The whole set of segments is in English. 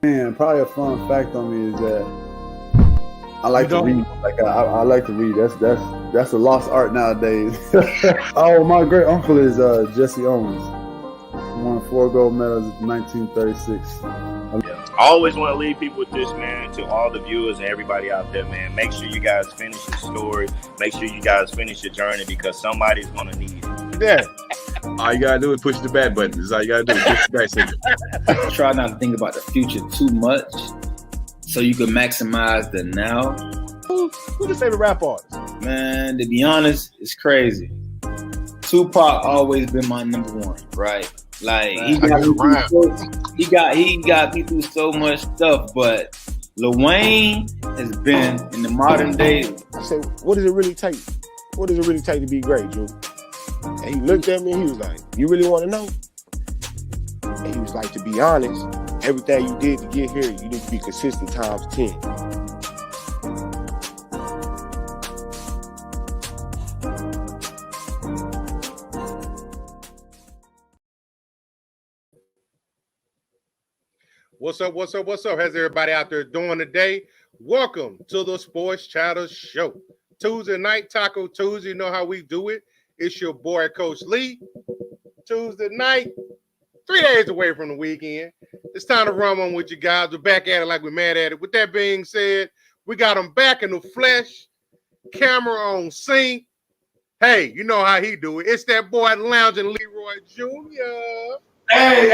Man, probably a fun fact on me is that I like to read. Like I like to read. That's a lost art nowadays. Oh, my great uncle is Jesse Owens. He won 4 gold medals in 1936. I always want to leave people with this, man, to all the viewers and everybody out there, man. Make sure you guys finish your story. Make sure you guys finish your journey because somebody's going to need it. Yeah. All you got to do is push the back button. That's all you got to do. Push the back signal. Try not to think about the future too much so you can maximize the now. Who's your favorite rap artist? Man, to be honest, it's crazy. Tupac always been my number one, right? Like he got me through so much stuff, but Lil Wayne has been in the modern day. I said, what does it really take? What does it really take to be great, Drew? And he looked at me and he was like, you really want to know? And he was like, to be honest, everything you did to get here, you need to be consistent times 10. What's up? How's everybody out there doing today? Welcome to the Sports Chatter Show. Tuesday night, Taco Tuesday. You know how we do it. It's your boy, Coach Lee. Tuesday night, 3 days away from the weekend. It's time to run on with you guys. We're back at it like we're mad at it. With that being said, we got them back in the flesh. Camera on sync. Hey, you know how he do it. It's that boy lounging Leroy Jr. Hey,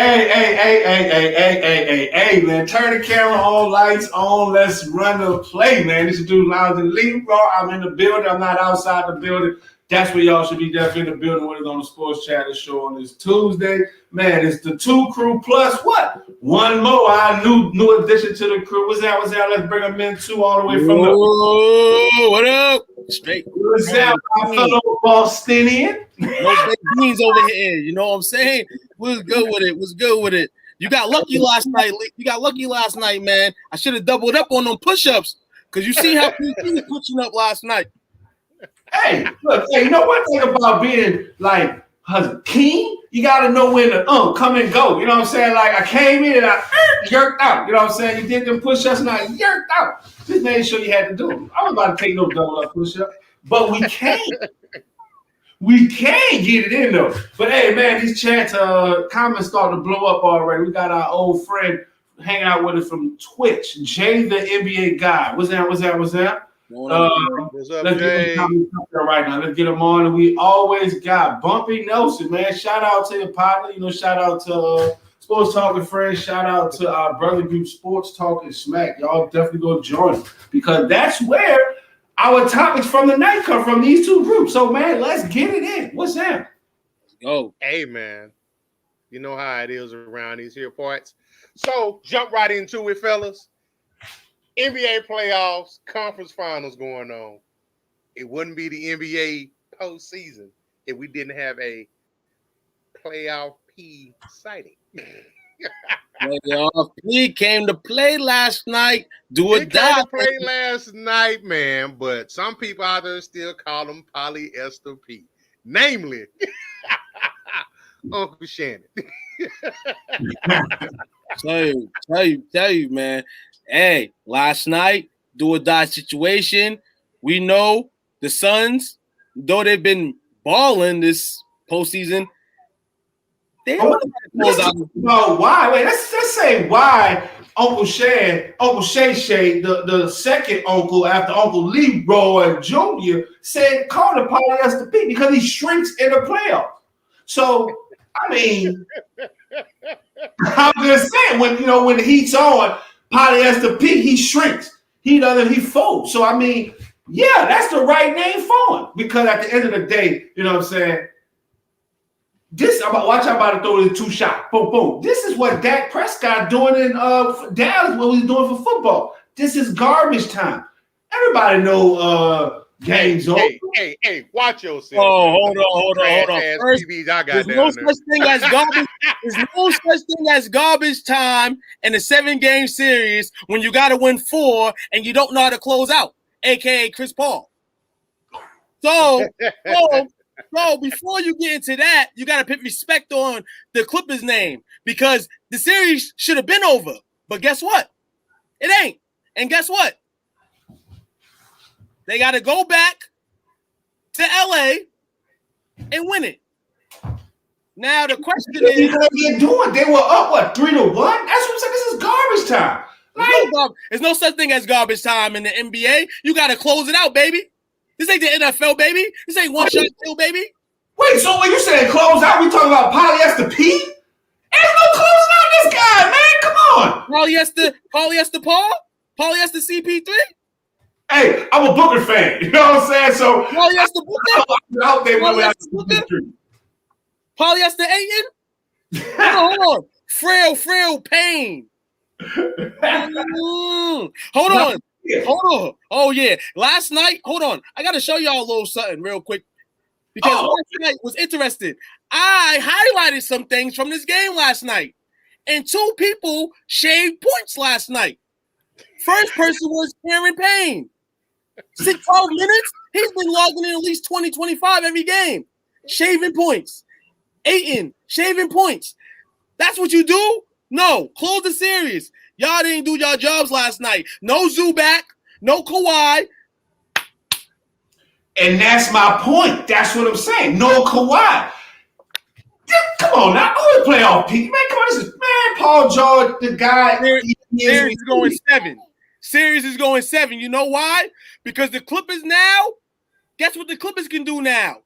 man. Turn the camera on, lights on. Let's run the play, man. This is dude lounging Leroy. I'm in the building. I'm not outside the building. That's where y'all should be definitely in the building with us on the Sports Chatter Show on this Tuesday. Man, it's the 2 crew plus what? One more. Our new addition to the crew. What's that? Let's bring them in too all the way from the... What up? Straight. What's that? My fellow Bostonian. No big beans over here. You know what I'm saying? What's good with it? You got lucky last night, man. I should have doubled up on them push-ups because you see how he was pushing up last night. Hey, look, hey, you know one thing about being like a king? You got to know when to come and go. You know what I'm saying? Like I came in and I yerked out. You know what I'm saying? You did them push-ups and I yerked out. Just made sure you had to do them. I was about to take no double-up push-up, but we can't. We can get it in though. But hey, man, these chats, comments starting to blow up already. We got our old friend hanging out with us from Twitch, Jay the NBA guy. What's that? What's up, let's Jay? Get right now. Let's get them on. And we always got Bumpy Nelson, man. Shout out to your partner. You know, shout out to Sports Talking Friends. Shout out to our brother group, Sports Talking Smack. Y'all definitely go join because that's where our topics from the night come from, these two groups. So, man, let's get it in. What's that? Oh, hey, man. You know how it is around these here parts. So, jump right into it, fellas. NBA playoffs, conference finals going on. It wouldn't be the NBA postseason if we didn't have a playoff P sighting. Playoff P came to play last night. Do or die. Play last night, man. But some people out there still call them Polyester P. Namely, Uncle Shannon. Tell you, man. Hey, last night, do or die situation. We know the Suns, though they've been balling this postseason, they don't no, why? Wait, let's say why Uncle Shay, the second uncle after Uncle Leroy Jr. said call the Polyester P because he shrinks in the playoffs. So, I mean, I'm just saying when the heat's on, Polyester P, he shrinks. He folds. So I mean, yeah, that's the right name for him. Because at the end of the day, you know what I'm saying? I'm about to throw the 2 shot. Boom, boom. This is what Dak Prescott doing in Dallas, what he's doing for football. This is garbage time. Everybody know games over. Hey, watch yourself. Oh, hold on. First, there's no such thing as garbage time in a 7-game series when you got to win 4 and you don't know how to close out, aka Chris Paul. So before you get into that, you got to put respect on the Clippers name because the series should have been over. But guess what? It ain't. And guess what? They got to go back to LA and win it. Now the question is, they're doing. They were up what 3-1. That's what I'm saying. This is garbage time. There's no such thing as garbage time in the NBA. You got to close it out, baby. This ain't the NFL, baby. This ain't one shot kill, baby. Wait, so when you saying close out, we talking about Polyester P? There's no closing out this guy, man. Come on. Polyester Paul? Polyester CP3? Hey, I'm a Booker fan. You know what I'm saying? So Polyester Booker? Out there Polyester Ayton? Hold on. Frail Payne. Hold on. Oh, yeah. Last night, hold on. I got to show y'all a little something real quick. Because last night was interesting. I highlighted some things from this game last night. And 2 people shaved points last night. First person was Aaron Payne. 12 minutes. He's been logging in at least 20, 25 every game. Shaving points. Ayton, shaving points. That's what you do? No. Close the series. Y'all didn't do your jobs last night. No Zubac. No Kawhi. And that's my point. That's what I'm saying. No Kawhi. Come on now. Who the playoff peak? Man, come on. This is, man, Paul George, the guy. Series is going 7. Series is going 7. You know why? Because the Clippers now, guess what the Clippers can do now?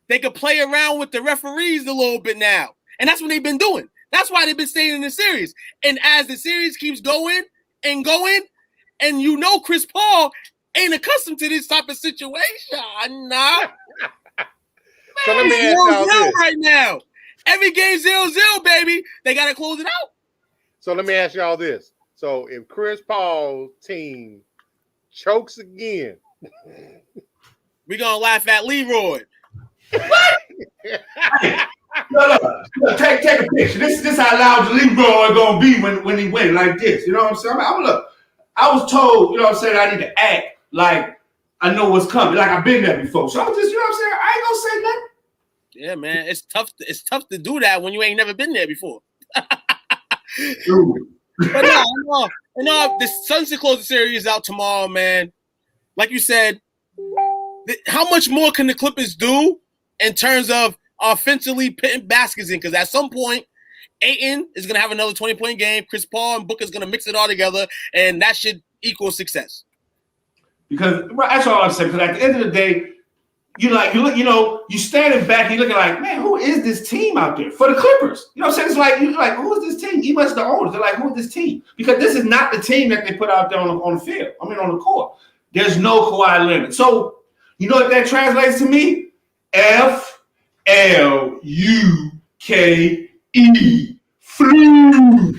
They can play around with the referees a little bit now. And that's what they've been doing. That's why they've been staying in the series. And as the series keeps going, and you know Chris Paul ain't accustomed to this type of situation. Nah. So let me ask y'all this. Right now. Every game 0-0, baby. They got to close it out. So let me ask y'all this. So if Chris Paul's team chokes again, we're going to laugh at Leroy. What? No. Take a picture. This how loud Leroy going to be when he win like this. You know what I'm saying? I was told, you know what I'm saying, I need to act like I know what's coming. Like I've been there before. So I was just, you know what I'm saying? I ain't going to say nothing. Yeah, man. It's tough to do that when you ain't never been there before. But no, the Suns to close the series out tomorrow, man. Like you said, how much more can the Clippers do in terms of offensively putting baskets in? Because at some point, Ayton is going to have another 20-point game. Chris Paul and Booker is going to mix it all together, and that should equal success. Because that's all I'm saying. Because at the end of the day, you standing back, you're looking like, man, who is this team out there for the Clippers? You know what I'm saying? It's like, you're like, who is this team? Even as the owners, they're like, who is this team? Because this is not the team that they put out there on the field. I mean, on the court. There's no Kawhi Leonard. So, you know what that translates to me? F-L-U-K-E. Fluke.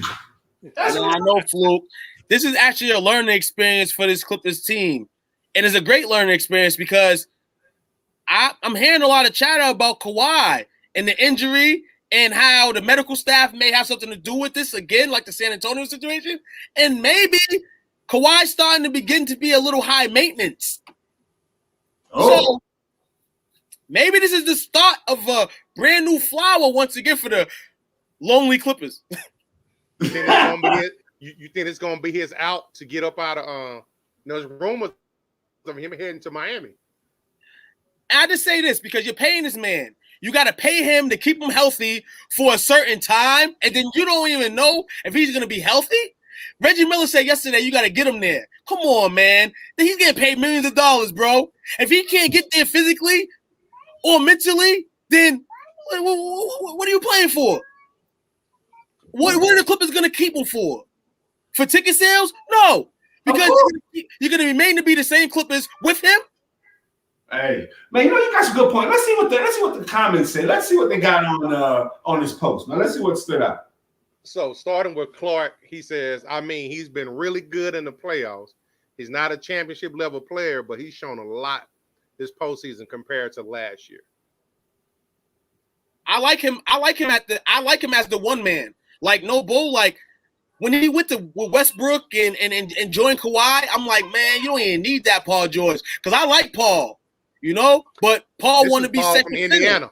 I know, Fluke. This is actually a learning experience for this Clippers team. And it's a great learning experience because I'm hearing a lot of chatter about Kawhi and the injury and how the medical staff may have something to do with this again, like the San Antonio situation. And maybe Kawhi's starting to begin to be a little high maintenance. So maybe this is the start of a brand new flower once again for the lonely Clippers. You think it's going to be his out to get up out of there's rumors of him heading to Miami. I just say this because you're paying this man. You got to pay him to keep him healthy for a certain time, and then you don't even know if he's going to be healthy. Reggie Miller said yesterday you got to get him there. Come on, man. He's getting paid millions of dollars, bro. If he can't get there physically or mentally, then what are you playing for? What are the Clippers going to keep him for? For ticket sales? No. Because you're going to remain to be the same Clippers with him. Hey, man, you got some good point. Let's see what the comments say. Let's see what they got on this post. Now, let's see what stood out. So, starting with Clark, he says, he's been really good in the playoffs. He's not a championship level player, but he's shown a lot this postseason compared to last year. I like him as the one man. Like no bull. Like when he went to Westbrook and joined Kawhi, I'm like, man, you don't even need that Paul George because I like Paul, but Paul wanted to be second from Indiana.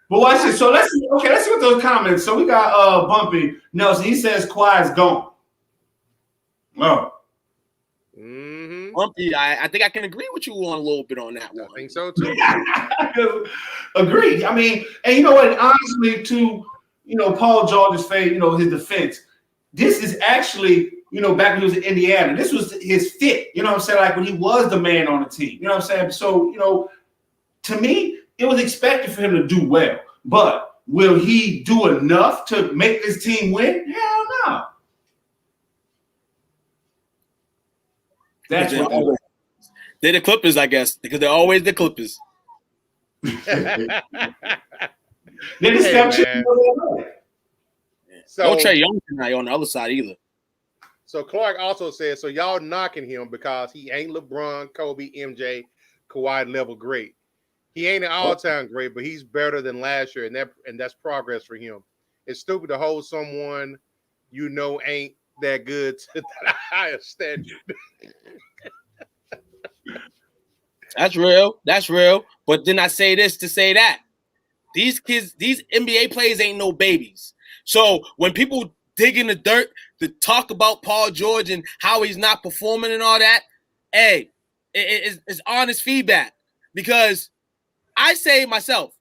But watch this. So let's see what those comments. So we got Bumpy Nelson. He says Kawhi's gone. Oh. Mm-hmm. Bumpy, I think I can agree with you on a little bit on that one. I think so too. Agreed. I mean, and you know what? Honestly, to Paul George's his defense, this is actually, back when he was in Indiana, this was his fit. You know what I'm saying? Like when he was the man on the team. You know what I'm saying? So, to me, it was expected for him to do well. But will he do enough to make this team win? Hell no. That's what they're the Clippers, I guess, because they're always the Clippers. They just kept So no Trae Young tonight on the other side either. So Clark also says, so y'all knocking him because he ain't LeBron, Kobe, MJ, Kawhi level great. He ain't an all-time great, but he's better than last year, and that's progress for him. It's stupid to hold someone ain't that good to that higher standard. That's real. That's real. But then I say this to say that. These kids, these NBA players ain't no babies. So when people dig in the dirt to talk about Paul George and how he's not performing and all that, hey, it's honest feedback. Because I say myself,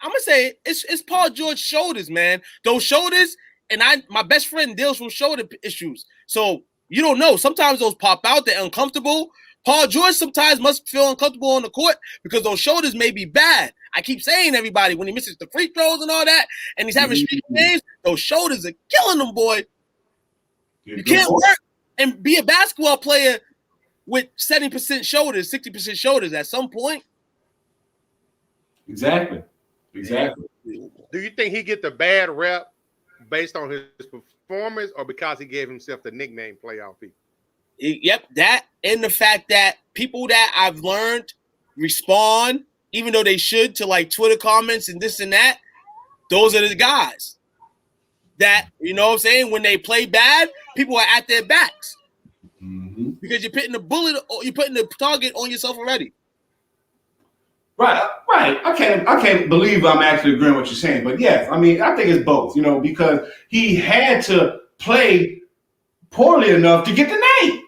I'm gonna say it's Paul George's shoulders, man. Those shoulders, and my best friend deals with shoulder issues. So you don't know. Sometimes those pop out, they're uncomfortable. Paul George sometimes must feel uncomfortable on the court because those shoulders may be bad. I keep saying everybody when he misses the free throws and all that, and he's having streak games, those shoulders are killing him, boy. You can't work and be a basketball player with 70% shoulders, 60% shoulders at some point. Exactly. Do you think he get the bad rep based on his performance or because he gave himself the nickname Playoff P? Yep, that and the fact that people that I've learned respond, even though they should, to like Twitter comments and this and that. Those are the guys that, you know what I'm saying, when they play bad, people are at their backs. Mm-hmm. Because you're putting the bullet, you're putting the target on yourself already. Right. I can't believe I'm actually agreeing with what you're saying, but yes, I mean, I think it's both, because he had to play poorly enough to get the name.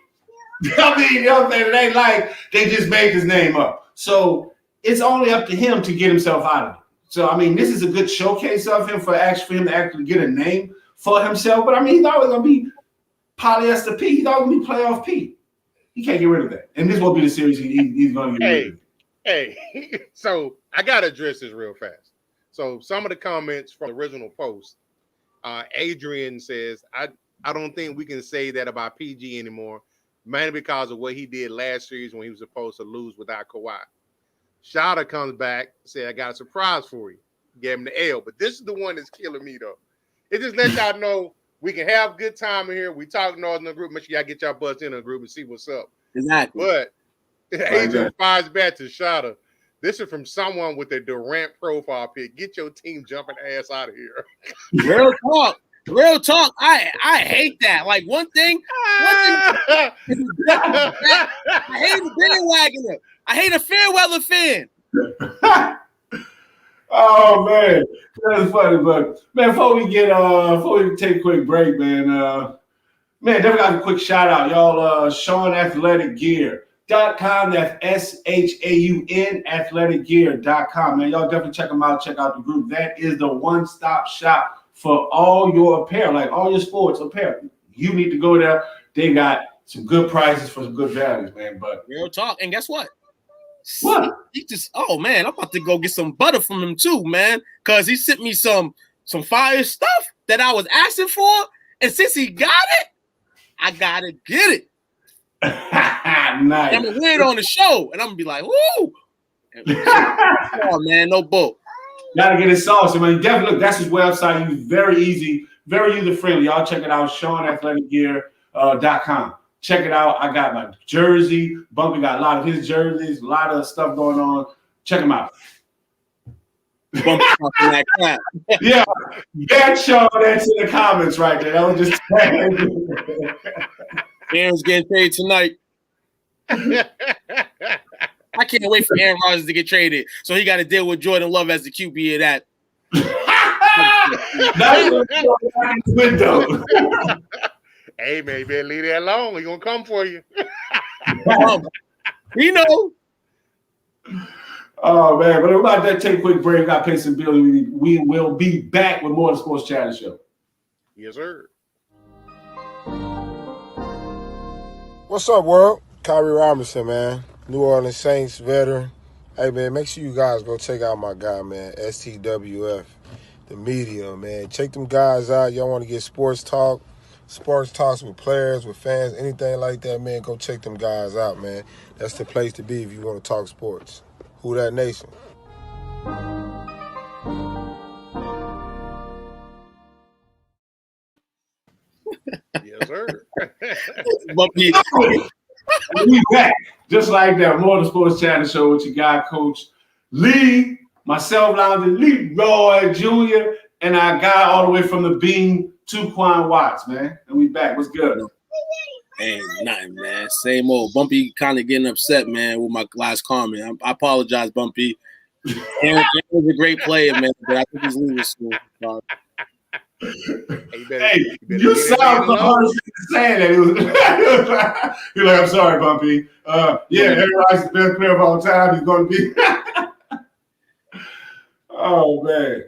I mean, it ain't like they just made his name up. So it's only up to him to get himself out of it. So I mean, this is a good showcase of him for him to actually get a name for himself. But I mean, he's always gonna be Polyester P. He's always gonna be Playoff P. He can't get rid of that, and this won't be the series he's gonna get rid of. Hey, so I gotta address this real fast. So some of the comments from the original post, Adrian says, I don't think we can say that about PG anymore, mainly because of what he did last series when he was supposed to lose without Kawhi. Shoutout comes back, said, I got a surprise for you. Gave him the L, but this is the one that's killing me though. It just lets y'all know we can have good time in here. We talk noise in the group. Make sure y'all get y'all butts in the group and see what's up. Exactly. But Adrian fires back to Shoutout. This is from someone with a Durant profile pic. Get your team jumping ass out of here. Real talk. Real talk. I hate that. Like one thing I hate a bandwagoner. I hate a fair weather fan. Oh man, that's funny. But man, before we take a quick break, man, definitely got a quick shout out, y'all. SeanAthleticGear.com. That's SHAUN athleticgear.com. Man, y'all definitely check them out. Check out the group. That is the one-stop shop for all your apparel, like all your sports apparel. You need to go there. They got some good prices for some good values, man. But real talk. And guess what? What? He just, oh man, I'm about to go get some butter from him too, man. Cause he sent me some fire stuff that I was asking for. And since he got it, I gotta get it. Nice. I'm gonna wear it on the show, and I'm gonna be like, woo! Come on, man, no bull. Gotta get his sauce. I mean, definitely look, that's his website. He's very easy, very user-friendly. Y'all check it out, SeanAthleticGear.com. Check it out. I got my jersey. Bumpy got a lot of his jerseys, a lot of stuff going on. Check him out. Bumpy that crap. Yeah, that's showing that in the comments right there. That was just Aaron's getting paid tonight. I can't wait for Aaron Rodgers to get traded, so he got to deal with Jordan Love as the QB of that. That's window. Hey Hey, man, you better leave that alone. He's going to come for you. We know. Oh, man. But we're about to take a quick break. We got to pay some bills. We will be back with more of the Sports Chatter Show. Yes, sir. What's up, world? Khiry Robinson, man. New Orleans Saints veteran. Hey, man, make sure you guys go check out my guy, man, STWF, the media, man. Check them guys out. Y'all want to get sports talks with players, with fans, anything like that, man, go check them guys out, man. That's the place to be if you want to talk sports. Who that nation? Yes, sir. Bumpy. We back just like that. More of the Sports Chatter Show with your guy, Coach Lee, myself, Leroy Jr., and our guy all the way from the Bean, Tuquan Watts, man. And we back. What's good? Hey, nothing, man. Same old. Bumpy kind of getting upset, man, with my last comment. I apologize, Bumpy. Aaron was a great player, man, but I think he's leaving soon. Hey, you sound so hard saying that. You're like, I'm sorry, Bumpy. Yeah, Aaron Rodgers is the best player of all time. He's going to be. Oh, man.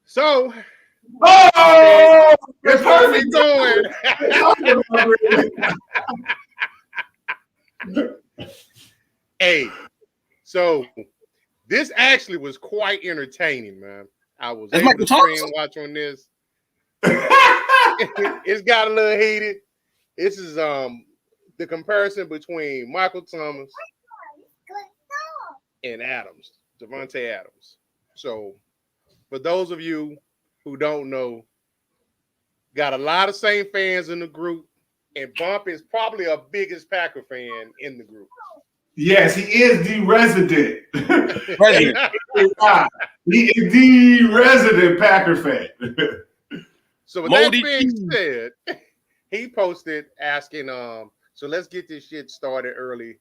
So, it's perfect going. Hey, so this actually was quite entertaining, man. I was able to stream watch on this. It's got a little heated. This is the comparison between Michael Thomas and Adams, Devonte Adams. So, for those of you who don't know, got a lot of Saint fans in the group, and Bump is probably a biggest Packer fan in the group. Yes, he is the resident. He is the resident Packer fan. So with that being said, he posted asking, so let's get this shit started early.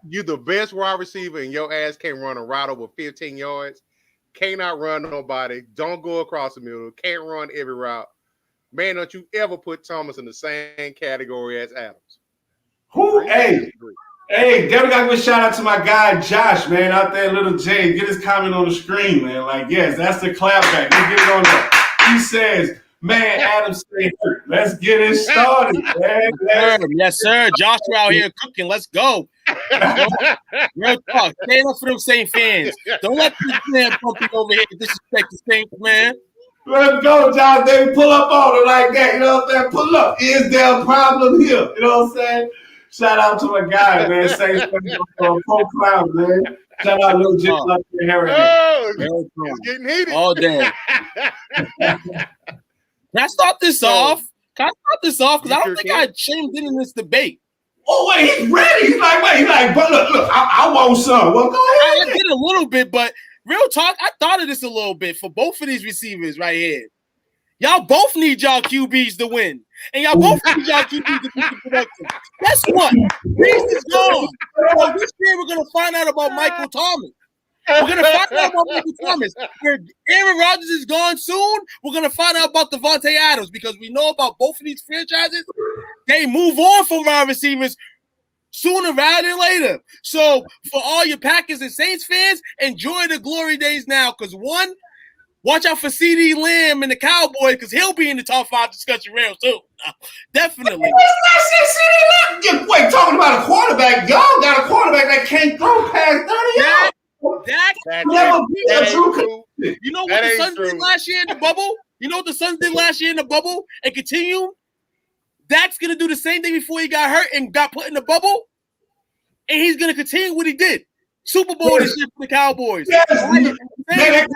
You the best wide receiver and your ass can't run a route over 15 yards. Cannot run nobody. Don't go across the middle. Can't run every route. Man, don't you ever put Thomas in the same category as Adams. Who? Hey, Devin, got to give a shout out to my guy Josh, man, out there, Little J. Get his comment on the screen, man. Like, yes, that's the clapback. Let's get it on there. He says, man, Adams stay hurt. Let's get it started, man. Yes, sir. Josh out here cooking. Let's go. Real talk. Stand up for them Saint fans. Don't let this man Bumpy over here disrespect the Saints, man. Let's go, Josh. They pull up on it like that. You know what I'm saying? Pull up. Is there a problem here? You know what I'm saying? Shout out to my guy, man. Saints Pro Cloud, man. Shout out Lil J. Oh, it's getting heated. All day. Can I start this off? Because I don't think I chimed in this debate. Oh, wait, he's ready. He's like, but look, I want some. Well, go ahead. I did a little bit, but real talk, I thought of this a little bit for both of these receivers right here. Y'all both need y'all QBs to win. And y'all both need y'all QBs to be productive. Guess what? Reese is gone. So this year we're going to find out about Michael Thomas. We're going to find out about Michael Thomas. Aaron Rodgers is gone soon. We're going to find out about Devonte Adams because we know about both of these franchises. They move on from wide receivers sooner rather than later. So for all your Packers and Saints fans, enjoy the glory days now because one, watch out for CD Lamb and the Cowboys because he'll be in the top 5 discussion rounds too. Definitely. Wait, talking about a quarterback. Y'all got a quarterback that can't throw past 30 yards. That's never be a true. You know what the Suns did last year in the bubble? You know what the Suns did last year in the bubble and continue? Dak's going to do the same thing before he got hurt and got put in the bubble. And he's going to continue what he did. Super Bowl this year for the Cowboys. Yes. That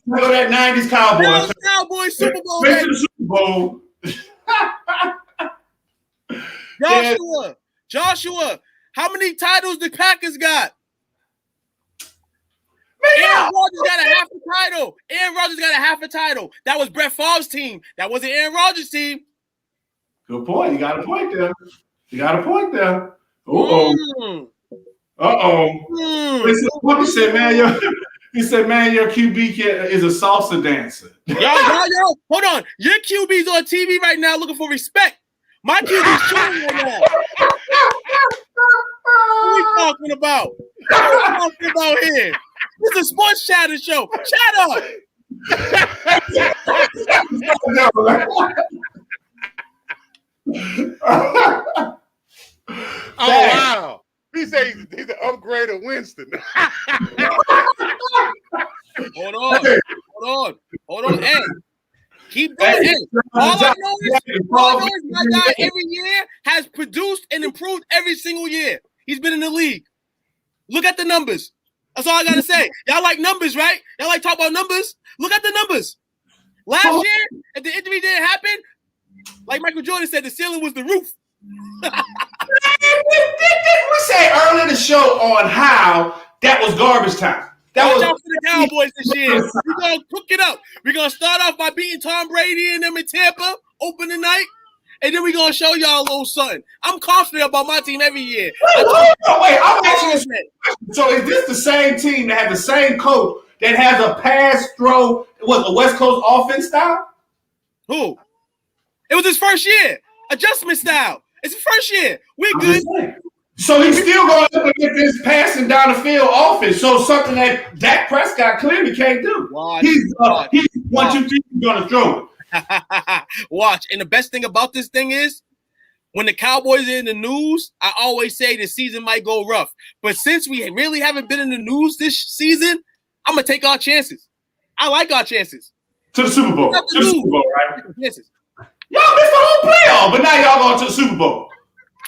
90s Cowboys. Cowboys Super Bowl. Make to the Super Bowl. Joshua, how many titles the Packers got? Aaron Rodgers got a half a title. That was Brett Favre's team. That wasn't Aaron Rodgers' team. Good point. You got a point there. Uh-oh. Listen, what you said, man, He said, "Man, your QB is a salsa dancer." Yo, hold on. Your QB's on TV right now looking for respect. My QB's shooting right now. What are we talking about? What are we talking about here? This is a sports chatter show. Shut up. Oh, wow. He said he's an upgrade of Winston. Hold on. Hey, keep going. Hey, all I know is my guy every year has produced and improved every single year. He's been in the league. Look at the numbers. That's all I got to say. Y'all like numbers, right? Y'all like talk about numbers? Look at the numbers. Last year, if the injury didn't happen, like Michael Jordan said, the ceiling was the roof. We said earlier in the show on how that was garbage time. Watch out for the Cowboys this year. We're going to cook it up. We're going to start off by beating Tom Brady and them in Tampa, opening night, and then we're going to show y'all a little something. I'm confident about my team every year. Wait, I'm asking this question. So is this the same team that has the same coach that has a pass throw, what, a West Coast offense style? Who? It was his first year. Adjustment style. It's his first year. We good. So he's still going to get this passing down the field offense. So something that Dak Prescott clearly can't do. He's 1, 2, 3 going to throw it. Watch. And the best thing about this thing is when the Cowboys are in the news, I always say the season might go rough. But since we really haven't been in the news this season, I'm going to take our chances. I like our chances. To the Super Bowl. To the Super Bowl, right? Chances. Y'all missed the whole playoff, but now y'all going to the Super Bowl.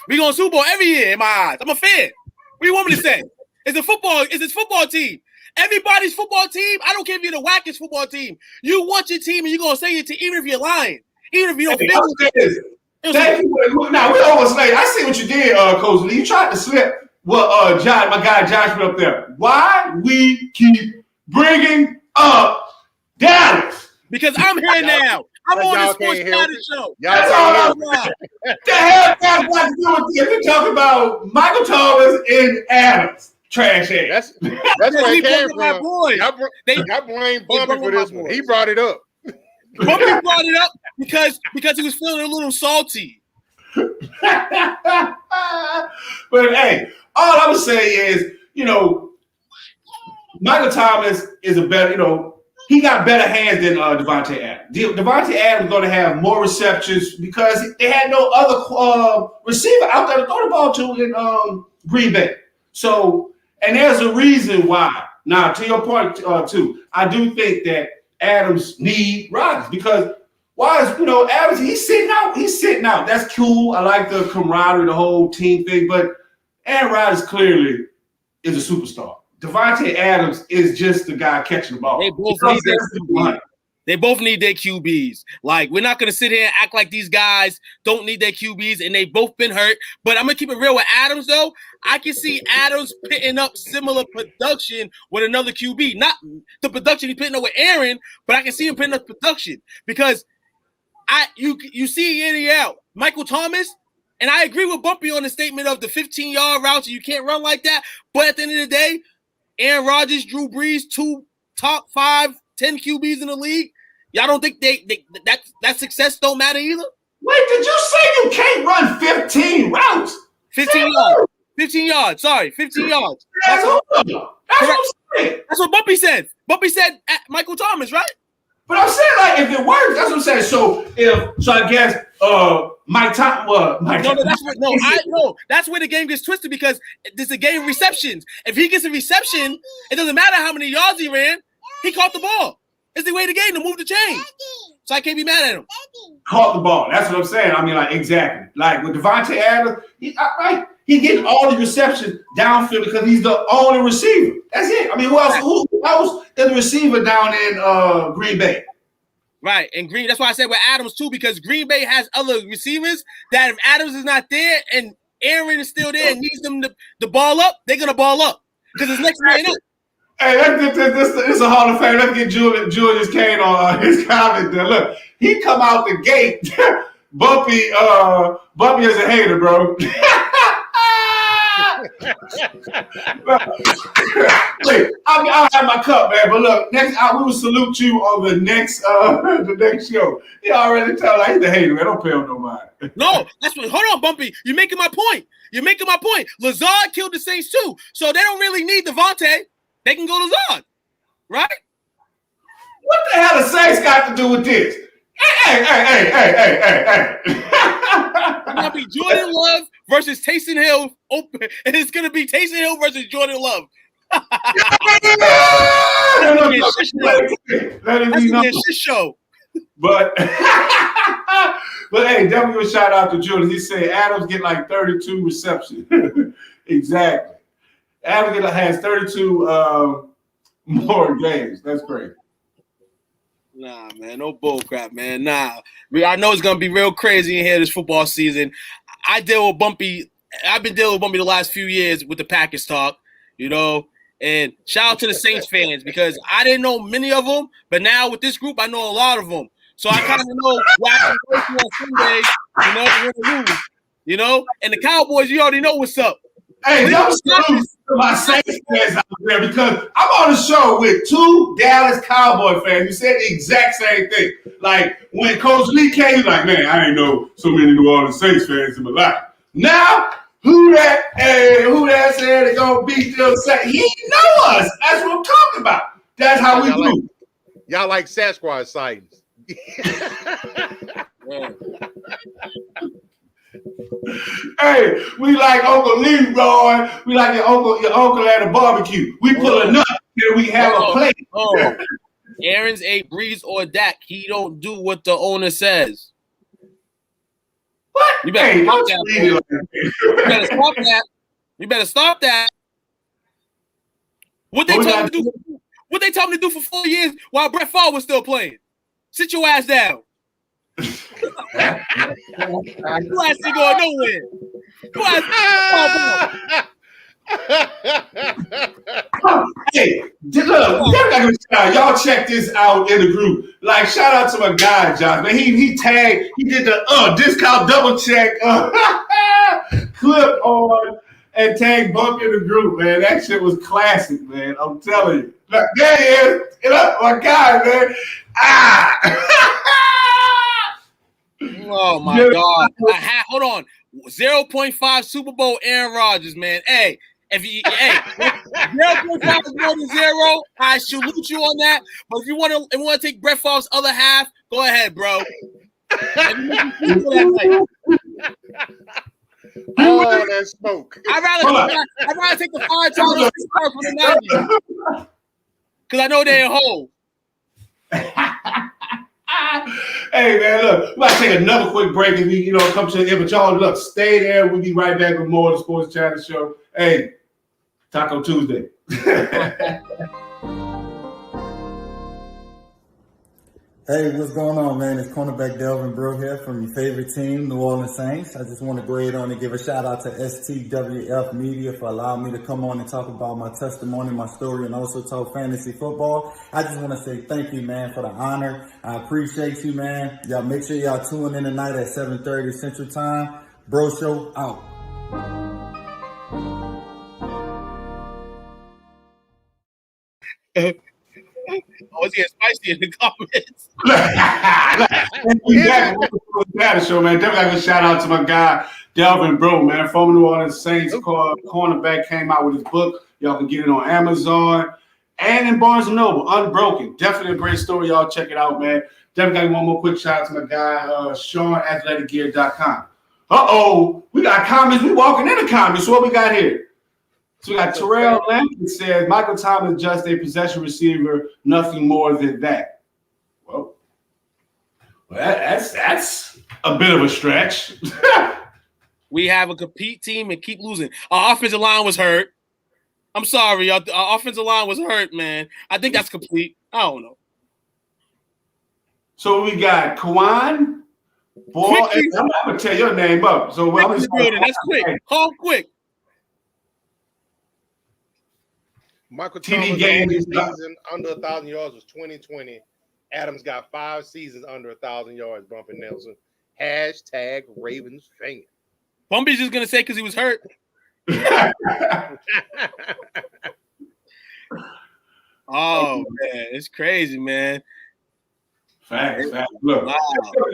We going to Super Bowl every year in my eyes. I'm a fan. What do you want me to say? It's his football team. Everybody's football team. I don't care if you're the wackest football team. You want your team and you're going to say your team, even if you're lying. Even if you don't feel it. Thank you. Now, we overslayed. I see what you did, Coach Lee. You tried to slip what Josh, my guy Josh put up there. Why we keep bringing up Dallas? Because I'm here now. I'm on the Sports Chatter Show. That's all I'm saying. The hell got to do with this? We're talking about Michael Thomas and Adams. Trash ass. That's where it came from. I blame Bumpy for this one. He brought it up. Bumpy brought it up because he was feeling a little salty. But hey, all I would say is, Michael Thomas is a better, he got better hands than Devonte Adams. Devonte Adams is going to have more receptions because they had no other receiver out there to throw the ball to in Green Bay. So, and there's a reason why. Now, to your point, too, I do think that Adams need Rodgers because Adams, he's sitting out. That's cool. I like the camaraderie, the whole team thing, but Aaron Rodgers clearly is a superstar. Devonte Adams is just the guy catching the ball. They both need their QBs. Like, we're not going to sit here and act like these guys don't need their QBs, and they've both been hurt. But I'm going to keep it real with Adams, though. I can see Adams putting up similar production with another QB. Not the production he's putting up with Aaron, but I can see him putting up production. Because you see in and out. Michael Thomas, and I agree with Bumpy on the statement of the 15-yard routes, and you can't run like that. But at the end of the day, Aaron Rodgers, Drew Brees, 2 top 5, 10 QBs in the league. Y'all don't think that success don't matter either? Wait, did you say you can't run 15 routes? 15 yards. 15 yards. Sorry, 15 yards. That's what I'm saying. That's what Bumpy said. Bumpy said Michael Thomas, right? But I'm saying, like, if it works, that's what I'm saying. So I guess Mike Thomas. That's where the game gets twisted because it's a game of receptions. If he gets a reception, it doesn't matter how many yards he ran. He caught the ball. It's the way of the game to move the chain. So I can't be mad at him. Caught the ball. That's what I'm saying. I mean, like, exactly. Like with Devonte Adams, he's getting all the receptions downfield because he's the only receiver. That's it. I mean, who else is the receiver down in Green Bay? Right, and that's why I said with Adams too, because Green Bay has other receivers that if Adams is not there and Aaron is still there and needs them to ball up, they're gonna ball up because it's next man up. Hey, this is a Hall of Fame. Let's get Julius Kane on his comment there. Look, he come out the gate. Bumpy is a hater, bro. Wait, I'll have my cup, man. But look, we will salute you on the next show. He already tell like he's the hater, man. Don't pay him no mind. No, that's what. Hold on, Bumpy. You're making my point. Lazard killed the Saints too, so they don't really need Devonte. They can go Lazard, right? What the hell the Saints got to do with this? Hey. It's gonna be Jordan Love versus Taysom Hill. Open, and it's gonna be Taysom Hill versus Jordan Love. Let it be a shit show. But hey, definitely a shout out to Jordan. He said Adams get like 32 receptions. Exactly. Adams has 32 more games. That's great. Nah, man, no bull crap, man. Nah. I know it's gonna be real crazy in here this football season. I've been dealing with Bumpy the last few years with the Packers talk, you know. And shout out to the Saints fans because I didn't know many of them, but now with this group, I know a lot of them. So I kind of know what I can go through on Sunday, you know, win or lose, you know. And the Cowboys, you already know what's up. Hey, don't salute to my Saints fans out there because I'm on the show with two Dallas Cowboy fans who said the exact same thing. Like when Coach Lee came, he was like, man, I ain't know so many New Orleans Saints fans in my life. Now, who that said they're gonna beat them? He know us. That's what I'm talking about. That's how we do. Y'all like Sasquatch sightings. Hey, we like Uncle Leroy. We like your uncle at a barbecue. We pulling up here. We have a plate. Aaron's ate Breeze or Dak. He don't do what the owner says. What? You better stop that. You better stop that. What they told him to do? What they told him to do for 4 years while Brett Favre was still playing? Sit your ass down. Your ass ain't going nowhere. Hey, look, y'all check this out in the group. Like, shout out to my guy, Josh. Man, he did the discount double check clip on and tagged Bump in the group, man. That shit was classic, man. I'm telling you. Look, there he is. My guy, man. Oh my God. Hold on. 0.5 Super Bowl Aaron Rodgers, man. Hey, if 0.5 is more than 0, I salute you on that. But if you want to take Brett Favre's other half, go ahead, bro. Oh, that smoke. I'd rather take the 5 times from the 90s. Because I know they're in hole. Hey man, look, we might take another quick break and we, come to the end. But y'all, look, stay there. We'll be right back with more of the Sports Channel Show. Hey, Taco Tuesday. Hey, what's going on, man? It's cornerback Delvin Breaux here from your favorite team, New Orleans Saints. I just want to go ahead on and give a shout out to STWF Media for allowing me to come on and talk about my testimony, my story, and also talk fantasy football. I just want to say thank you, man, for the honor. I appreciate you, man. Y'all make sure y'all tune in tonight at 7:30 Central Time. Bro Show out. Oh, it's getting spicy in the comments. We back with the Data Show, man. Definitely have a shout out to my guy Delvin Breaux, man. Former New Orleans Saints cornerback, came out with his book. Y'all can get it on Amazon and in Barnes & Noble, Unbroken. Definitely a great story. Y'all check it out, man. Definitely got one more quick shout out to my guy Sean, athleticgear.com. We got comments. We walking in the comments. So what we got here? So we got Terrell Lampkin says Michael Thomas just a possession receiver, nothing more than that. Well, that's a bit of a stretch. We have a compete team and keep losing. Our offensive line was hurt. I'm sorry, our offensive line was hurt, man. I think that's complete. I don't know. So we got Kwan. Boy, I'm gonna tell your name up. So that's quick. Call quick. Michael Thomas' only season under 1,000 yards was 2020. Adams got 5 seasons under 1,000 yards, bumping Nelson. #Ravens fan. Bumpy's just going to say because he was hurt. Oh man, it's crazy, man. Facts. Look, wow.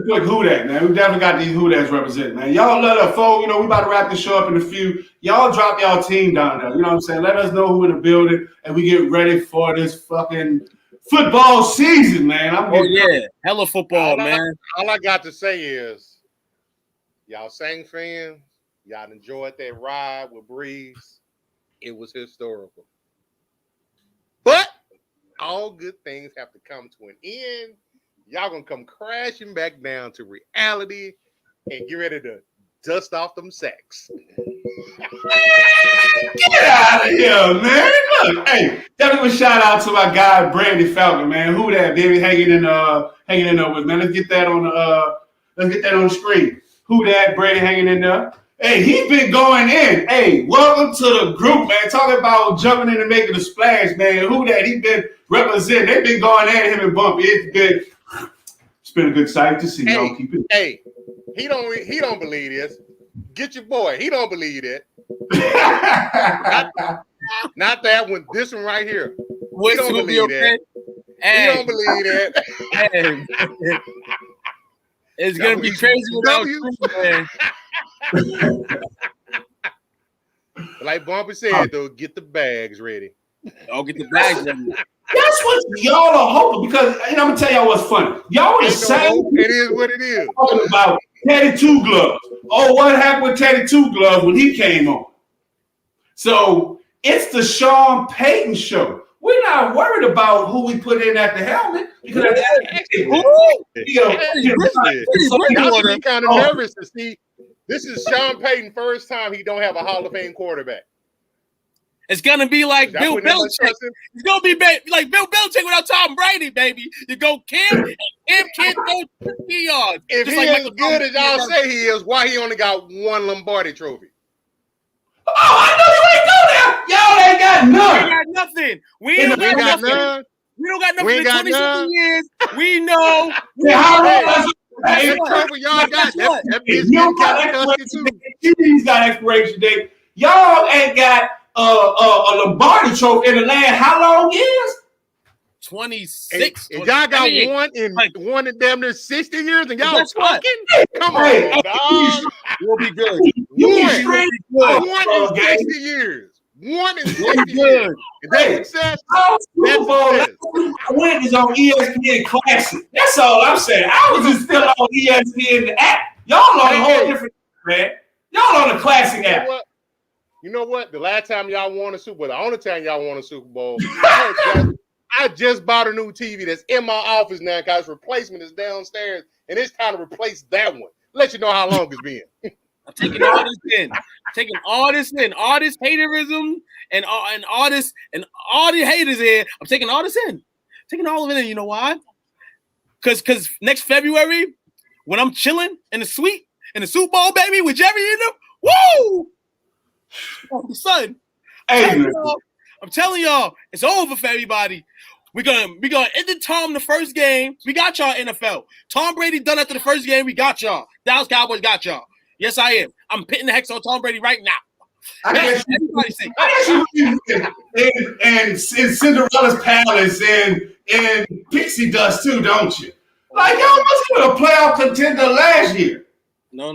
Quick who that, man. We definitely got these who that's representing, man. Y'all let us folk, we about to wrap this show up in a few. Y'all drop y'all team down there. You know what I'm saying? Let us know who in the building, and we get ready for this fucking football season, man. Hella football, man. All I got to say is, y'all Saints fans, y'all enjoyed that ride with Breeze. It was historical. But all good things have to come to an end. Y'all gonna come crashing back down to reality and get ready to dust off them sacks. Get out of here, man. Look, hey, definitely a shout out to my guy Brandy Falcon, man. Who that baby hanging in there with, man? Let's get that on the screen. Who that Brady hanging in there? Hey, he's been going in. Hey, welcome to the group, man. Talking about jumping in and making a splash, man. Who that? He's been representing. They've been going at him and Bumpy. It's been a good sight to see. Y'all keep it. Hey, he don't believe this. Get your boy. He don't believe it. not that one. This one right here. He don't believe that. He don't believe that. It's gonna be crazy without you, man. Like Bumpy said, though, get the bags ready. I'll get the bags ready. That's what y'all are hoping, because I'm gonna tell y'all what's funny. Y'all were the same. It is what it is. Talking about Teddy Two Gloves. Oh, what happened with Teddy Two Gloves when he came on? So it's the Sean Payton show. We're not worried about who we put in at the helmet, because y'all should be kind of nervous to see. This is Sean Payton's first time he don't have a Hall of Fame quarterback. It's gonna be like Bill Belichick. It's gonna be like Bill Belichick without Tom Brady, baby. You go Cam, and Cam can't go 50 yards. If he as good as y'all say he is, why he only got one Lombardi trophy? Oh, I know you ain't know that. Y'all ain't got none. We got nothing. We ain't got nothing. We don't got nothing in 27 years. We know. Hey, trophy y'all got. He's got expiration date. Y'all ain't got a Lombardi trophy in the last how long years? 26. And y'all got one in damn near 60 years, and y'all talking? Come on, dog. We'll be good. One in 60 years. One in 60 years. And that's success. Super Bowl win is on ESPN Classic. That's all I'm saying. I was just still on ESPN app. Y'all on a whole different, man. Y'all on the Classic app. You know what? The last time y'all won a Super Bowl, the only time y'all won a Super Bowl, I just bought a new TV that's in my office now because replacement is downstairs, and it's time to replace that one. Let you know how long it's been. I'm taking all this in. All this haterism and all this and all the haters in. I'm taking all this in. Taking all of it in. You know why? Because next February, when I'm chilling in the suite in the Super Bowl, baby, with Jerry in them, woo! Oh, son, I'm telling y'all, it's over for everybody. We're gonna end the Tom the first game. We got y'all NFL. Tom Brady done after the first game. We got y'all. Dallas Cowboys got y'all. Yes, I am. I'm pitting the hex on Tom Brady right now. I guess you in Cinderella's Palace and Pixie Dust too, don't you? Like y'all must have been a playoff contender last year. No.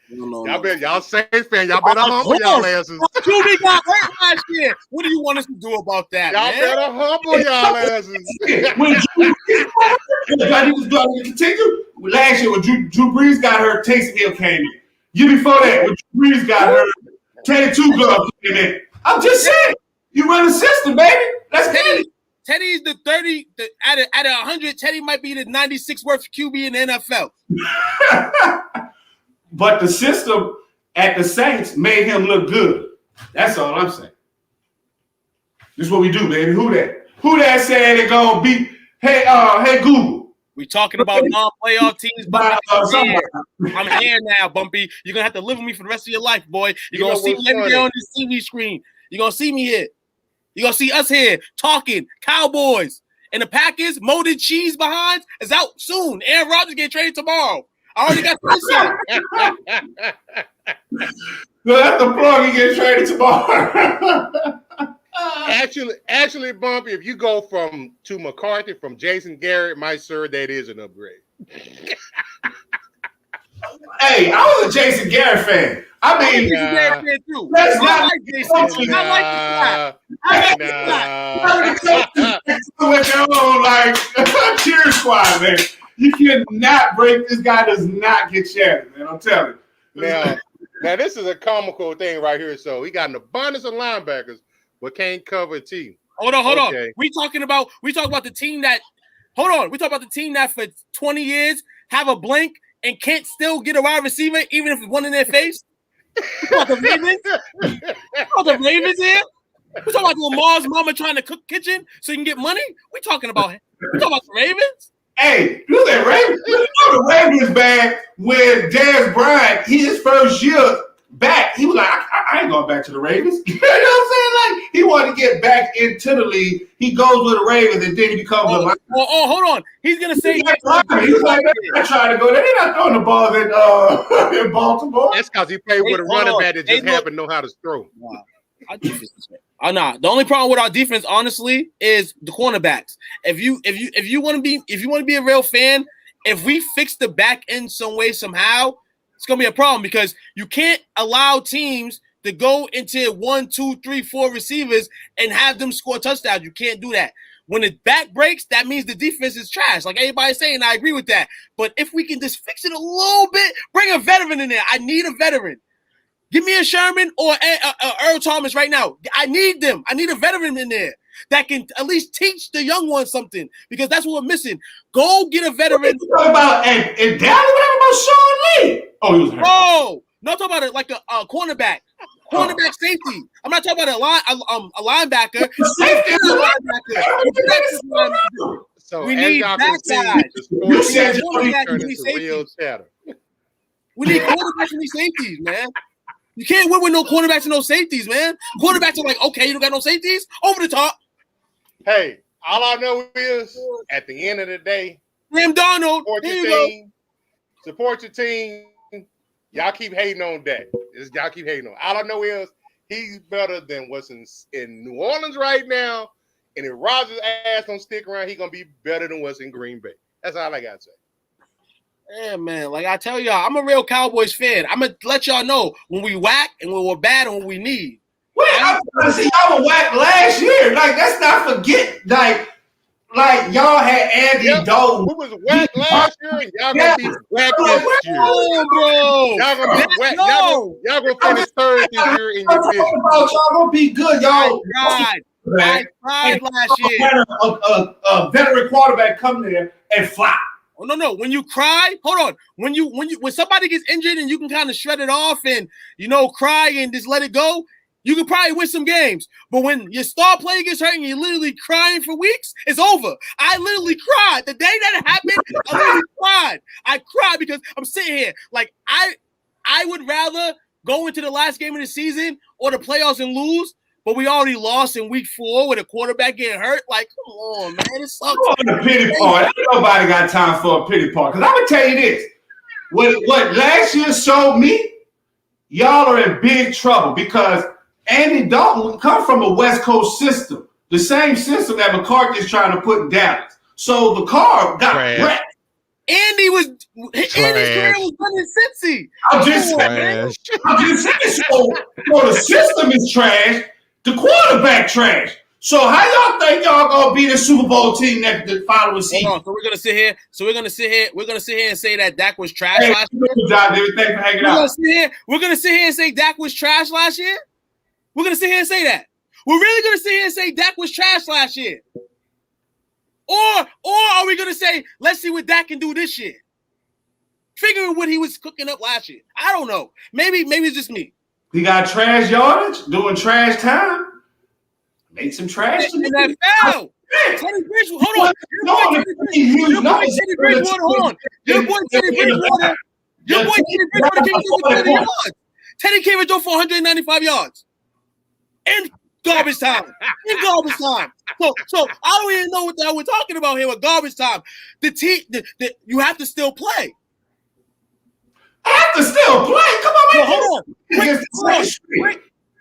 Y'all Saints fan. Y'all better humble y'all asses. QB got hurt last year. What do you want us to do about that? Y'all better humble y'all asses. Continue. Last year when Drew Brees got hurt, Taysom Hill came in. Year before that, when Drew Brees got hurt, Teddy Two Gloves came in. I'm just saying, you run the system, baby. Let's get it. Teddy's the 30. Out of 100, Teddy might be the 96th worst QB in the NFL. But the system at the Saints made him look good. That's all I'm saying. This is what we do, baby. Who that said they're gonna beat? Hey Google. We talking about non-playoff teams, but I'm here now, Bumpy. You're gonna have to live with me for the rest of your life, boy. You're gonna see me every day on this TV screen. You're gonna see me here. You're gonna see us here talking Cowboys. And the Packers, molded cheese behind, is out soon. Aaron Rodgers getting traded tomorrow. I already got this That's the plug. He gets traded tomorrow. Actually, Bumpy, if you go to McCarthy from Jason Garrett, my sir, that is an upgrade. Hey, I was a Jason Garrett fan. I mean, Jason Garrett fan too. That's not like Jason. I like with their own like cheer squad, man. You cannot break. This guy does not get shattered, man. I'm telling you. Now this is a comical thing right here. So he got an abundance of linebackers, but can't cover a team. Hold on. We talking about the team that. Hold on. We talk about the team that for 20 years have a blank and can't still get a wide receiver, even if it's one in their face. We talk about the Ravens. The Ravens here. We talking about Lamar's mama trying to cook kitchen so he can get money. We talking about the Ravens. Hey, look at Ravens. You know the Ravens bad when Dez Bryant, his first year back, he was like, I ain't going back to the Ravens. You know what I'm saying? Like, he wanted to get back into the league. He goes with the Ravens, and then he becomes a line. Hold on. He's going to say... He was like, they're not trying to go there. They're not throwing the balls in Baltimore. That's because he played with a running back that just happened to know how to throw. Wow. Nah. The only problem with our defense, honestly, is the cornerbacks. If you want to be a real fan, if we fix the back end some way somehow, it's gonna be a problem because you can't allow teams to go into 1, 2, 3, 4 receivers and have them score touchdowns. You can't do that. When the back breaks, that means the defense is trash. Like everybody's saying, I agree with that. But if we can just fix it a little bit, bring a veteran in there. I need a veteran. Give me a Sherman or Earl Thomas right now. I need them. I need a veteran in there that can at least teach the young ones something because that's what we're missing. Go get a veteran. What you talking about? And Dallas, what about Sean Lee? Oh, he was hurt. Oh, no, I'm talking about it like a cornerback. Cornerback safety. I'm not talking about a linebacker. Safety. So we need backside. You said we need cornerbacks and these safeties, man. You can't win with no cornerbacks and no safeties, man. Quarterbacks are like, okay, you don't got no safeties? Over the top. Hey, all I know is at the end of the day, Sam Darnold. Support your team. Y'all keep hating on Dak. Y'all keep hating on. All I know is he's better than what's in New Orleans right now. And if Rodgers' ass don't stick around, he's gonna be better than what's in Green Bay. That's all I gotta say. Yeah, man. Like I tell y'all, I'm a real Cowboys fan. I'm gonna let y'all know when we whack and when we're bad and when we need. Well, I was see y'all were whack last year. Like, let's not forget, like y'all had Andy Dalton. We was whack last year, and y'all gonna be whack this year. Oh, bro. Y'all gonna be whack. Y'all gonna finish third this year in your division. Y'all gonna be good, y'all. I cried last year. A veteran quarterback come there and fly. Oh, no. When you cry, hold on. When somebody gets injured and you can kind of shred it off and cry and just let it go, you can probably win some games. But when your star player gets hurt and you're literally crying for weeks, it's over. I literally cried. The day that it happened, I literally cried. I cried because I'm sitting here. Like, I would rather go into the last game of the season or the playoffs and lose, but we already lost in week 4 with a quarterback getting hurt. Like, come on, man. It sucks. The pity part. Nobody got time for a pity part. Because I'm going to tell you this. What last year showed me, y'all are in big trouble because Andy Dalton come from a West Coast system, the same system that McCarthy is trying to put in Dallas. So the car got wrecked. Andy's career was done in Cincy. I'm just saying. So the system is trash. The quarterback trash. So how y'all think y'all gonna be the Super Bowl team the following season? Hold on. So we're gonna sit here and say that Dak was trash last year. Good job, David. Thanks for hanging out. We're gonna sit here and say Dak was trash last year. We're gonna sit here and say that. We're really gonna sit here and say Dak was trash last year. Or are we gonna say, let's see what Dak can do this year? Figuring what he was cooking up last year. I don't know. Maybe it's just me. He got trash yardage, doing trash time. Make some trash. And that foul. Teddy Bridgewater, hold on. Teddy Bridgewater, hold on. Your boy Teddy Bridgewater came for 30 yards. Teddy came and threw for 195 yards. In garbage time. So I don't even know what the hell we're talking about here with garbage time. You have to still play. I have to still play. Come on, man. Hold on.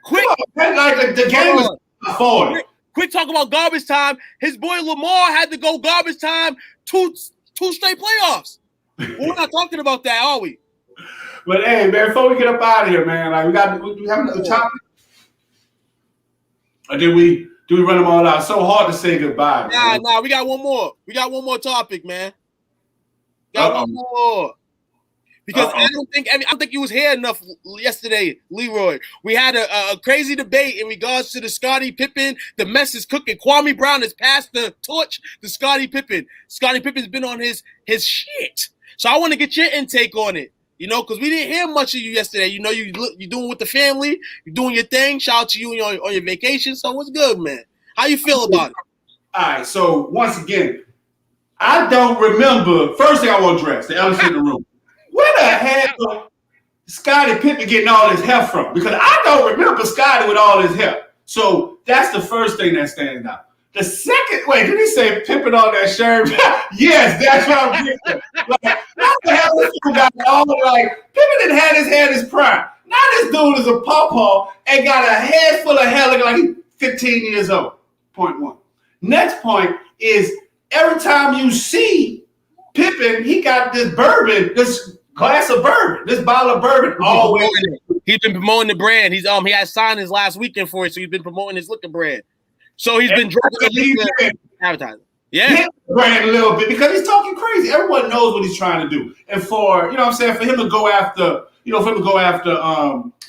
Quick. Like the game is forward. Quick talk about garbage time. His boy Lamar had to go garbage time two straight playoffs. We're not talking about that, are we? But hey, man, before we get up out of here, man, like we have another topic, or do we run them all out? It's so hard to say goodbye. Nah, we got one more. We got one more topic, man. One more. Because I don't think you was here enough yesterday, Leroy. We had a crazy debate in regards to the Scottie Pippen. The mess is cooking. Kwame Brown has passed the torch to Scottie Pippen. Scottie Pippen's been on his shit. So I want to get your intake on it. You know, because we didn't hear much of you yesterday. You know, you're doing with the family. You're doing your thing. Shout out to you on your vacation. So what's good, man? How you feel about it? All right. So once again, I don't remember. First thing I want to address, the elephant in the room. Where the hell Scottie Pippen getting all his hair from? Because I don't remember Scottie with all his hair. So that's the first thing that stands out. The second, wait, did he say Pippen on that shirt? Yes, that's what I'm getting. Like, what the hell this dude got all like Pippen didn't have his hair in his prime. Now this dude is a pawpaw and got a head full of hair looking like he's 15 years old. Point one. Next point is every time you see Pippen, he got this bourbon, this glass of bourbon, this bottle of bourbon always. He's been promoting the brand. He had signed his last weekend for it, so he's been promoting his liquor brand. So he's been drinking advertising. Yeah. Brand a little bit because he's talking crazy. Everyone knows what he's trying to do. And for, you know what I'm saying, for him to go after,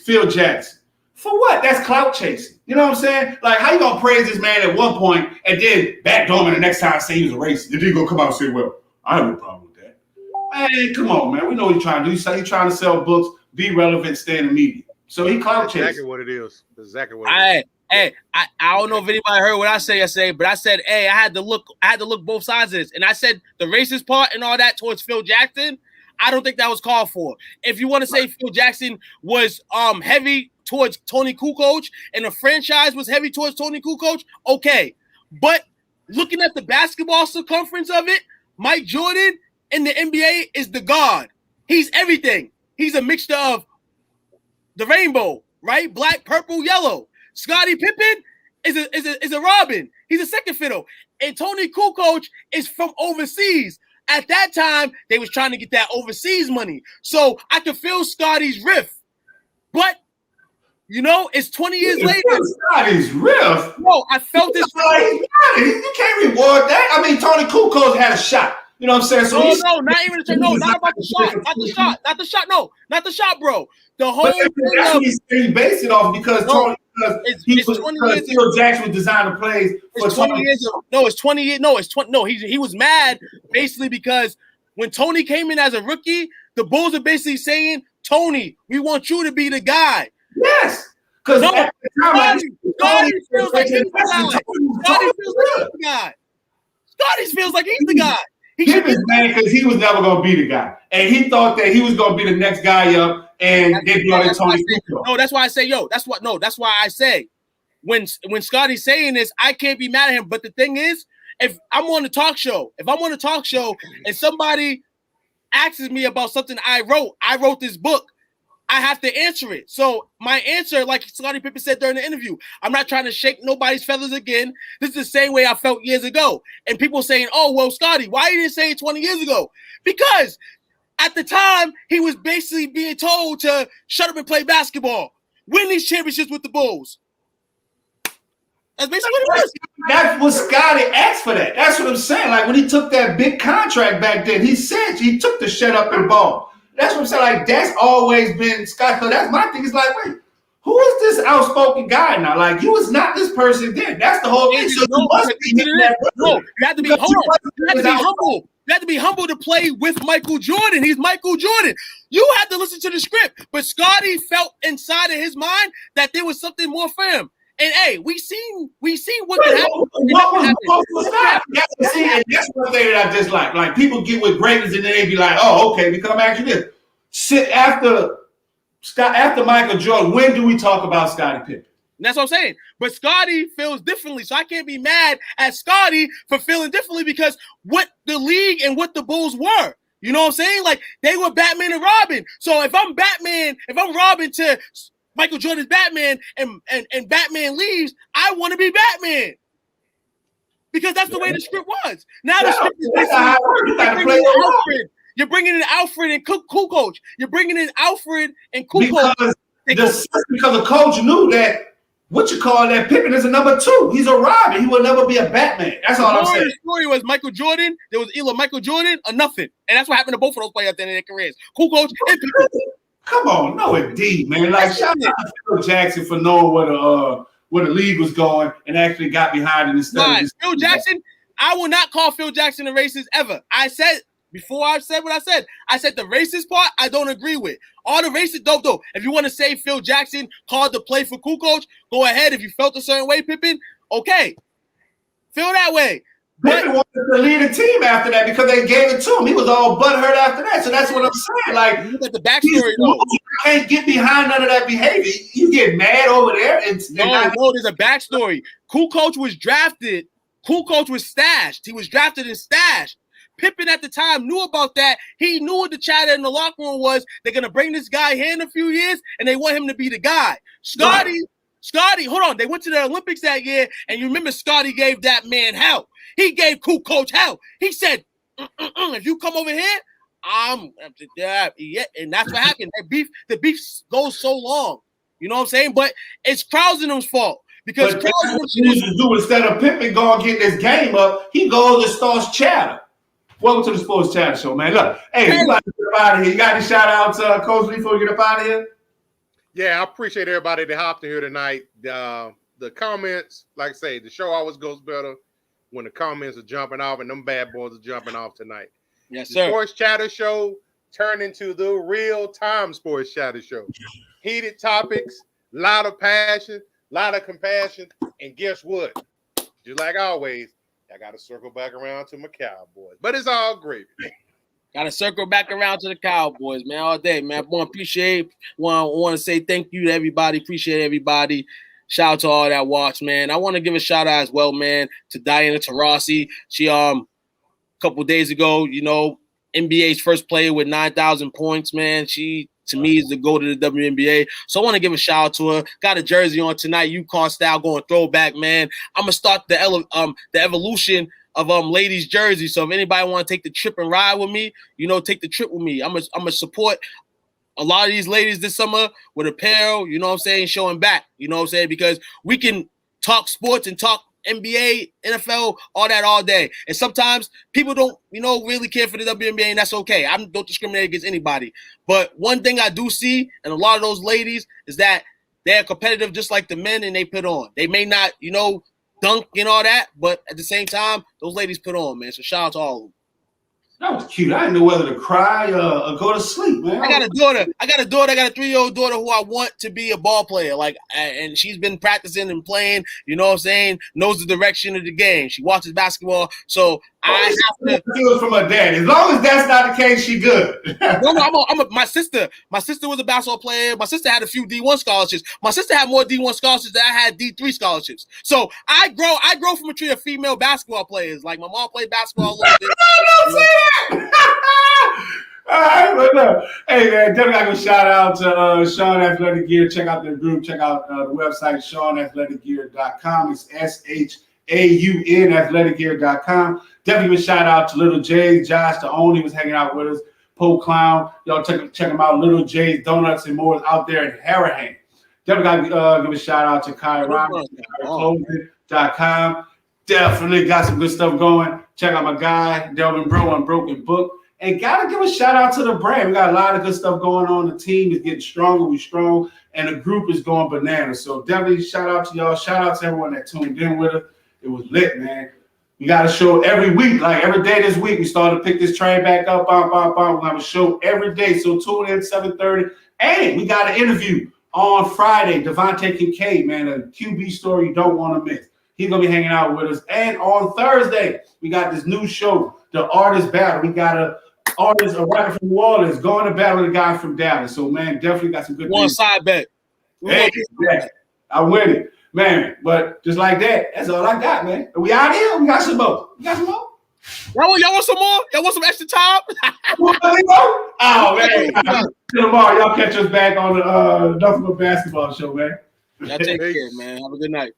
Phil Jackson. For what? That's clout chasing. You know what I'm saying? Like, how you gonna praise this man at one point and then backdoor him the next time say he was a racist? Then he gonna come out and say, well, I have no problem with that. Man, come on, man. We know what he's trying to do. He's trying to sell books, be relevant, stay in the media. So he clout chasing. Exactly what it is. Exactly what it is. Hey, I don't know if anybody heard what I say yesterday, but I said, hey, I had to look both sides of this. And I said the racist part and all that towards Phil Jackson, I don't think that was called for. If you want to say Phil Jackson was heavy towards Tony Kukoc and the franchise was heavy towards Tony Kukoc, okay. But looking at the basketball circumference of it, Mike Jordan in the NBA is the god. He's everything. He's a mixture of the rainbow, right? Black, purple, yellow. Scottie Pippen is a Robin. He's a second fiddle. And Tony Kukoc is from overseas. At that time, they was trying to get that overseas money. So I could feel Scottie's riff. But, you know, it's 20 years later. Scottie's riff? No, I felt this. You can't reward that. I mean, Tony Kukoc had a shot. You know what I'm saying? So not about the shot. Not the shot, bro. The whole thing of he based it off because Phil Jackson was designing plays for 20 years. It's 20 years. He was mad basically because when Tony came in as a rookie, the Bulls are basically saying, Tony, we want you to be the guy. Yes. Because Scottie feels like he's the guy. Scottie feels like he's the guy. He was mad because he was never going to be the guy. And he thought that he was going to be the next guy up. And they brought in Tony Kukoc. No, that's why I say, that's why I say when Scottie's saying this, I can't be mad at him. But the thing is, if I'm on a talk show and somebody asks me about something I wrote this book, I have to answer it. So my answer, like Scottie Pippen said during the interview, I'm not trying to shake nobody's feathers again. This is the same way I felt years ago. And people saying, oh, well, Scottie, why you didn't say it 20 years ago? Because at the time, he was basically being told to shut up and play basketball, win these championships with the Bulls. That's basically what it was. That's what Scottie asked for that. That's what I'm saying. Like when he took that big contract back then, he said he took the shut up and ball. That's what I'm saying. Like that's always been Scottie. So that's my thing. It's like, wait, who is this outspoken guy now? Like you was not this person then. That's the whole thing. So you must be you have to be humble. You have to be humble. You have to be humble to play with Michael Jordan. He's Michael Jordan. You had to listen to the script. But Scottie felt inside of his mind that there was something more for him. And hey, we seen what could happen. What was that? That's one thing that I dislike. Like people get with greatness and then they be like, oh, okay, because I'm asking this. After Michael Jordan, when do we talk about Scottie Pippen? And that's what I'm saying. But Scottie feels differently. So I can't be mad at Scottie for feeling differently because what the league and what the Bulls were. You know what I'm saying? Like, they were Batman and Robin. So if I'm Robin to Michael Jordan's Batman and Batman leaves, I want to be Batman. Because that's the way the script was. Now the script is basically you're bringing in Alfred and Cool Coach. You're bringing in Alfred and Cool Coach. Because the coach knew that Pippen is a number 2. He's a Robin. He will never be a Batman. That's all I'm saying. The story was Michael Jordan. There was either Michael Jordan or nothing. And that's what happened to both of those players at the end of their careers. Cool Coach and Pippen. Come on, no indeed, man. Like, shout out to Phil Jackson for knowing where the league was going and actually got behind it instead of Phil Jackson, I will not call Phil Jackson a racist ever. I said before I said what I said the racist part I don't agree with. All the racist though. If you want to say Phil Jackson called the play for Cool Coach, go ahead. If you felt a certain way, Pippen, okay. Feel that way. Pippen wanted to lead the team after that because they gave it to him. He was all butthurt after that. So that's what I'm saying. Like, look at the backstory though. You can't get behind none of that behavior. You get mad over there. No, there's a backstory. Cool Coach was drafted. Cool Coach was stashed. He was drafted and stashed. Pippen at the time knew about that. He knew what the chatter in the locker room was. They're going to bring this guy here in a few years, and they want him to be the guy. Scottie, hold on. They went to the Olympics that year, and you remember Scottie gave that man hell. He gave Cool Coach hell. He said, if you come over here, yeah, and that's what happened. The beef goes so long. You know what I'm saying? But it's Krausen's fault. Because that's what he needs to do. Instead of Pippen going getting this game up, he goes and starts chatter. Welcome to the Sports Chatter Show, man. Look, hey, you got to get up out of here. You got any shout outs, Coach Lee, before we get up out of here? Yeah, I appreciate everybody that hopped in here tonight. The comments, like I say, the show always goes better when the comments are jumping off and them bad boys are jumping off tonight. Yes, sir. The Sports Chatter Show turned into the real-time Sports Chatter Show. Heated topics, lot of passion, lot of compassion, and guess what? Just like always, I got to circle back around to my Cowboys. But it's all great. Got to circle back around to the Cowboys, man, all day, man. Want to say thank you to everybody. Appreciate everybody. Shout out to all that watch, man. I want to give a shout out as well, man, to Diana Taurasi. She a couple days ago, NBA's first player with 9,000 points, man. She, to me, is the GOAT of the WNBA. So I want to give a shout out to her. Got a jersey on tonight, UConn style, going throwback, man. I'm gonna start the evolution of ladies' jersey. So if anybody want to take the trip and ride with me, take the trip with me. I'm gonna support a lot of these ladies this summer with apparel, showing back, because we can talk sports and talk NBA, NFL, all that all day. And sometimes people don't, really care for the WNBA, and that's okay. I don't discriminate against anybody. But one thing I do see in a lot of those ladies is that they're competitive just like the men, and they put on. They may not, dunk and all that, but at the same time, those ladies put on, man. So shout out to all of them. That was cute. I didn't know whether to cry or go to sleep, man. I got a daughter. I got a 3-year-old daughter who I want to be a ball player. And she's been practicing and playing, knows the direction of the game. She watches basketball. So I have to do it from her dad. As long as that's not the case, she good. My sister was a basketball player. My sister had a few D1 scholarships. My sister had more D1 scholarships than I had D3 scholarships. So I grow from a tree of female basketball players. Like, my mom played basketball a little bit. Don't say that. All right, but look, hey man, definitely got to give a shout out to Sean Athletic Gear. Check out their group. Check out the website, SeanAthleticGear.com. It's SHAUN athleticgear.com. Definitely give a shout out to Little J's. Josh, the owner, was hanging out with us. Poe Clown. Y'all check them out. Little J's Donuts and more out there in Harahan. Definitely got to give a shout out to Khiry, Clothing.com. Definitely got some good stuff going. Check out my guy, Delvin Breaux, Unbroken Book. And got to give a shout out to the brand. We got a lot of good stuff going on. The team is getting stronger. We strong. And the group is going bananas. So definitely shout out to y'all. Shout out to everyone that tuned in with us. It was lit, man. We got a show every week. Like every day this week, we started to pick this train back up. We'll have a show every day. So tune in 7:30. And we got an interview on Friday. Devonte Kincaid, man. A QB story you don't want to miss. He's going to be hanging out with us. And on Thursday, we got this new show, The Artist Battle. We got a rapper from New Orleans going to battle the guy from Dallas. So, man, definitely got some good One side bet. Hey, I win it. Man, but just like that, that's all I got, man. Are we out here? We got some more. Y'all want some more? Y'all want some extra time? Oh man! Tomorrow, y'all catch us back on the Nothing But Basketball show, man. Y'all take care, man. Have a good night.